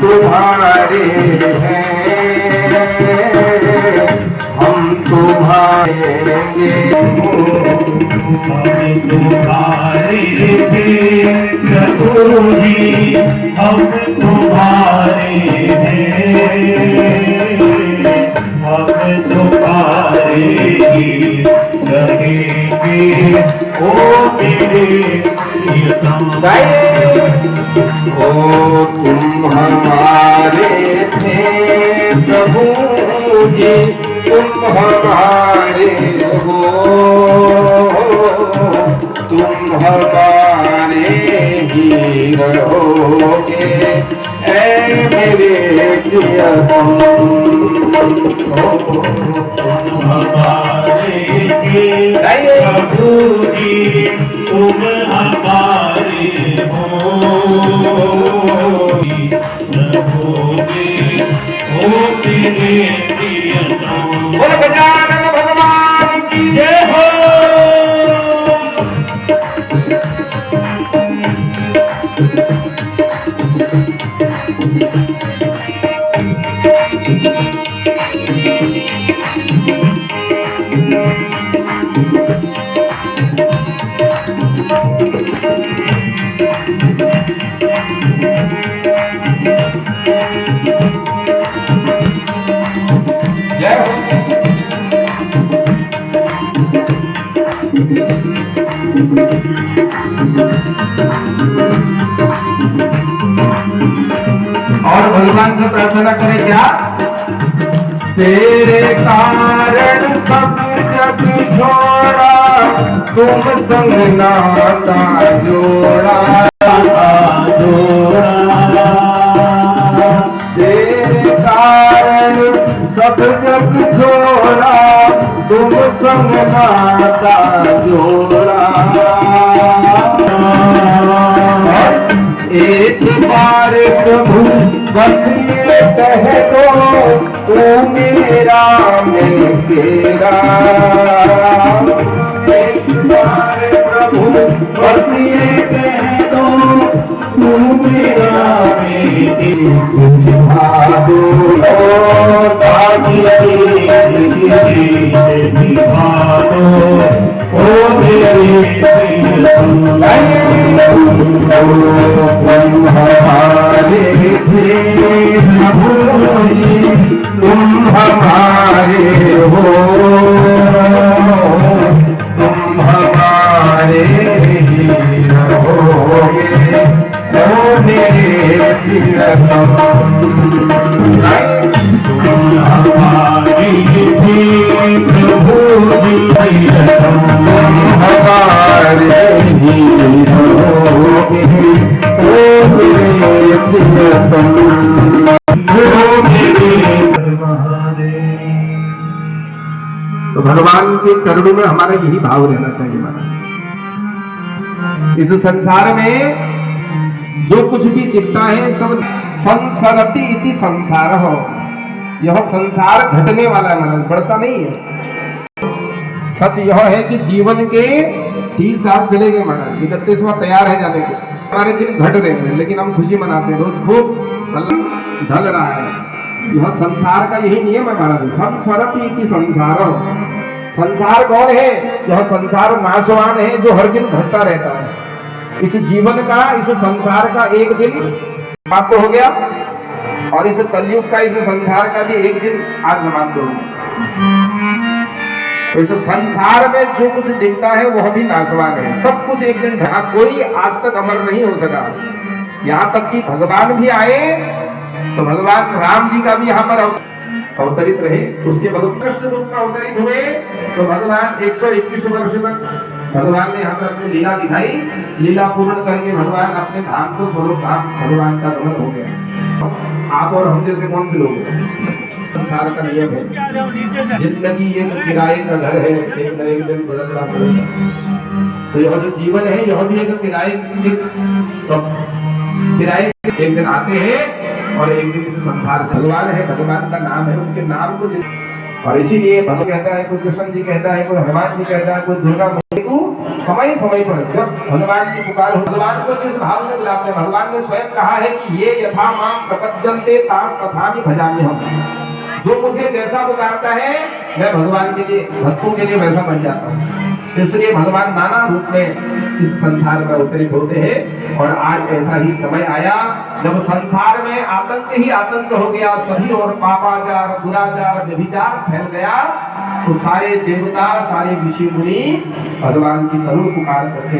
तुम्हारे हैं, हम तुम्हारे तुम्हारे प्रभु जी, हम तुम्हारे हैं, हम तुम्हारे ही रहेंगे। ओ मेरे प्रियतम, ओ तुम हमारे थे प्रभु जी, तुम हमारे हो, तुम हमारे ही रहोगे ऐ मेरे प्रियतम। हमारे प्रभु जी, तुम हमारे हो, रहोगे ओ मेरे प्रियतम। बोलो गजानन भगवान की जय हो। जय हो। और भगवान से प्रार्थना करें क्या? तेरे कारण सब जग छोड़ा, तुम संग नाता जोड़ा, तेरे कारण सब जग छोड़ा, तुम संग नाता जोड़ा। एक बार प्रभु बस ये कह दो, तू मेरा मैं तेरा। एक बार प्रभु बस ये कह दो, तू मेरा मैं तेरा। ओ मेरे प्रियतम, तुम हमारे थे प्रभु जी, तुम हमारे हो, तुम हमारे ही रहोगे ओ मेरे प्रियतम। हमारे प्रभु जी, हमारे ही रहोगे ओ मेरे प्रियतम। तो भगवान के चरणों में हमारा यही भाव रहना चाहिए महाराज। इस संसार में जो कुछ भी दिखता है सब संसरति इति संसार हो, यह संसार घटने वाला है महाराज, बढ़ता नहीं है। सच यह है कि जीवन के 30 साल चले गए महाराज, 31वां तैयार है जाने के, हमारे दिन घट रहे हैं लेकिन हम खुशी मनाते हैं, रोज खूब ढल रहा है। यह संसार का यही नियम है महाराज, संसरति इति संसार। संसार कौन है? यह संसार नाशवान है जो हर दिन घटता रहता है। इस जीवन का, इस संसार का एक दिन समाप्त हो गया और इस कलयुग का, इस संसार का भी एक दिन आज समाप्त हो गया। तो इस संसार में जो कुछ दिखता है वह भी नाशवान है, सब कुछ एक दिन ढहा, कोई आज तक अमर नहीं हो सका। यहाँ तक कि भगवान भी आए तो भगवान राम जी का भी यहाँ पर अवतरित रहे, उसके भगवान कृष्ण रूप में अवतरित हुए तो भगवान 121 वर्ष तक भगवान ने यहाँ पर अपनी लीला दिखाई, लीला पूर्ण करके भगवान अपने धाम को, स्वरूप धाम भगवान का गमन हो गया। आप और हम जैसे कौन से लोग हैं? संसार का नियम है, जिंदगी एक किराए का घर है, एक न एक दिन बदलना पड़ेगा। तो यह जो जीवन है यह भी एक किराए, किराए एक दिन आते हैं और एक दिन इस संसार से। भगवान है, भगवान का नाम है, उनके नाम को, और इसीलिए भगवान कहता है, कोई कृष्ण जी कहता है, कोई हनुमान जी कहता है, कोई दुर्गा माता को समय समय पर जब भगवान की पुकार हो, भगवान को जिस भाव से बुलाते हैं, भगवान ने स्वयं कहा है कि ये यथा माम प्रपद्यन्ते तास तथामि भजामि हम। जो मुझे जैसा पुकारता है मैं भगवान के लिए, भक्तों के लिए वैसा बन जाता हूँ। इसलिए भगवान नाना रूप में इस संसार में अवतरित होते हैं। और आज ऐसा ही समय आया जब संसार में आतंक ही आतंक हो गया, सभी और पापाचार, दुराचार, व्यभिचार फैल गया, तो सारे देवता, सारे ऋषि मुनि भगवान की करुण पुकार करते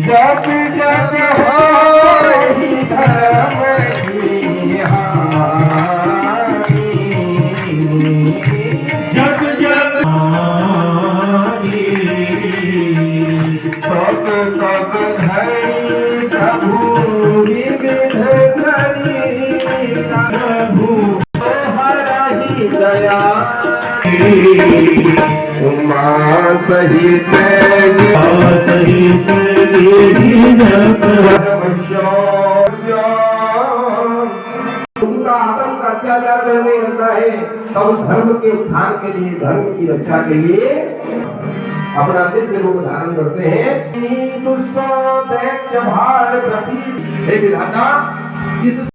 जब जब होई धर्म की हानि, जग जग हानि, तब तब धरि प्रभु विविध शरीर, प्रभु हरहि दया, उमा सहित सहित उनका आतंक अत्याचार करने लगता है, तब धर्म के उत्थान के लिए, धर्म की रक्षा के लिए अपना दिव्य रूप धारण करते हैं। दुष्टों दैत्य भार प्रति, हे विधाता, इस